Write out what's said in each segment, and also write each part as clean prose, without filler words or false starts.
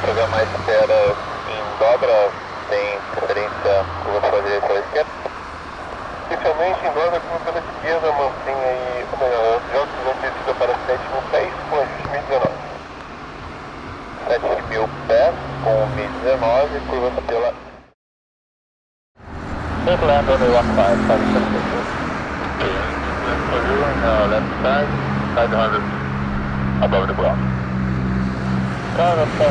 Programar a espera em dobra tem preferência curva para a direita ou esquerda. Especialmente em dobra, curva pela esquerda, mantenha aí, ou melhor, joga o descida para 7.000 pés com ajuste 1019. 7.000 pés com 1019, curva pela... Take land on the 15, 576. Land for you on left side, 500 above the ground. Cara, tá,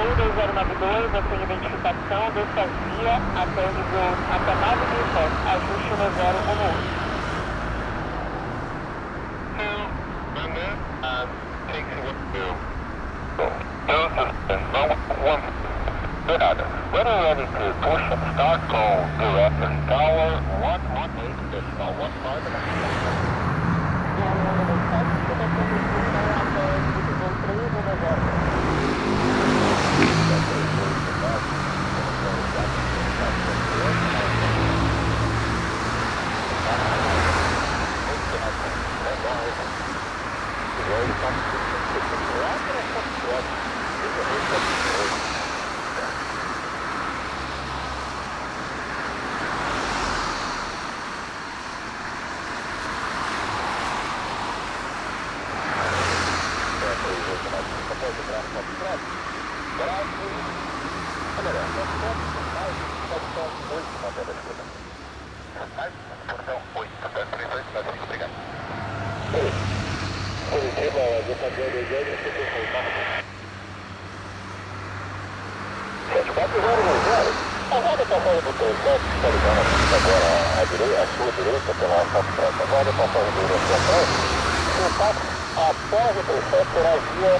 Pousou 2092, a sua identificação, desça via até o nível, até 9.000 pés, ajuste no 018. When you're ready to push and start, call director tower 118 decimal 15. Curitiba LX-VCG, 7400. A roda passagem do Pousou, está ligando agora à sua direita, pela Santa. A roda passagem do Central, o impacto após o processo será via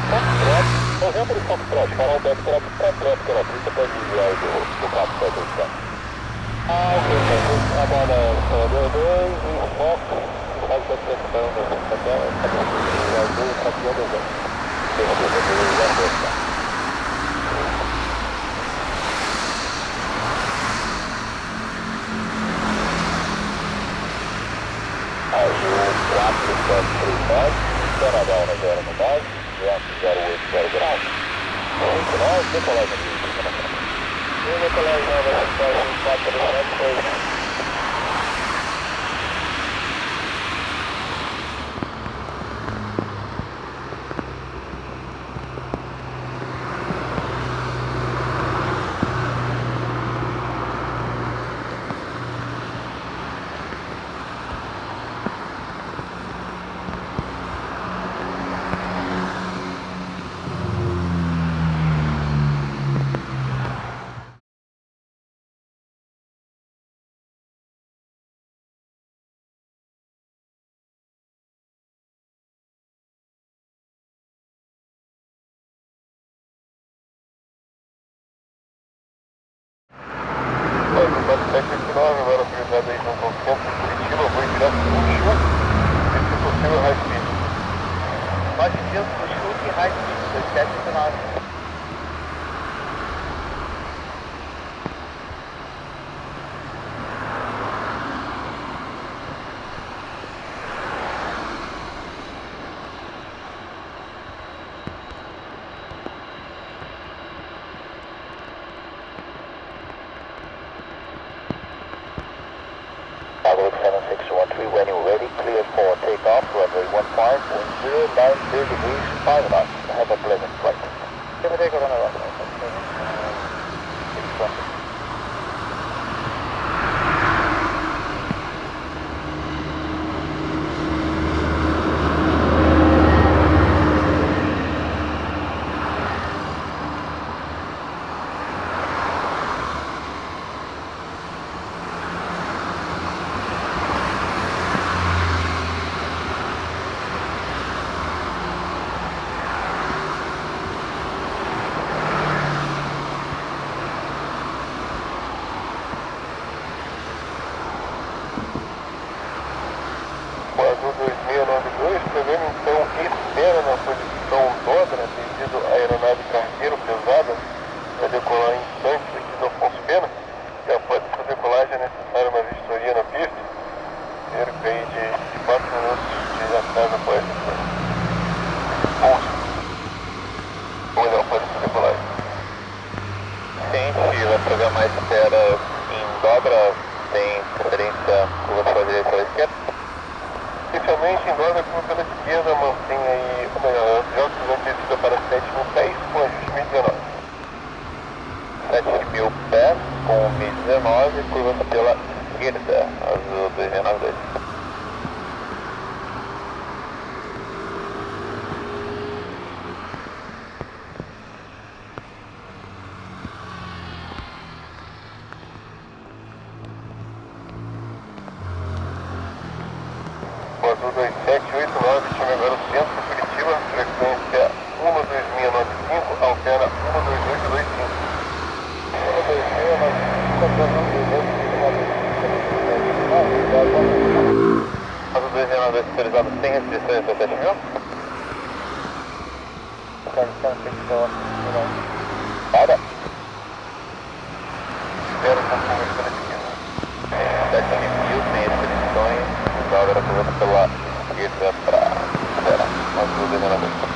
Foxtrot, exemplo de Foxtrot, farol deve ter completo pela pista para desviar do carro que vai buscar. Ok, agora o 2 e o Fox, faz a questão da tela, está bom, o 2 está aqui, Canadá na 0 unidade, vento 080 graus. 29, decolagem lindíssima. E decolagem na majestade 476. Agora autorizado aí no centro de Curitiba, vou direto pro chuva, se possível high speed. Bate dentro do chuva e high speed, 2719. When you're ready, clear for takeoff, runway 15, wind 0, 90 degrees, 5 knots. Have a pleasant flight. Pousou 2092, prevendo então espera na posição dobra devido à aeronave cargueiro pesada para decolar em instantes aqui do Afonso Pena. E após essa decolagem é necessária uma vistoria na pista, cerca aí de 4 minutos de atraso após essa pouso. Olha, após essa decolagem. Ciente, vai programar a espera em dobra, tem preferência curva para a direita ou à esquerda. Especialmente em dobra curva pela esquerda, mantenha aí, ou melhor, já antecipado para 7.000 pés com ajuste 1019. 7.000 pés com 1019, curva pela esquerda, azul 2692. 789, chama agora o centro de Curitiba, frequência 12695, altera 12825. 12695, asa 292 autorizado sem restrições até 7.000. Para. Espero comprometer a esquerda. 7.000 sem restrições, dobra pela esquerda para zero. Asa 292.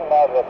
Nada,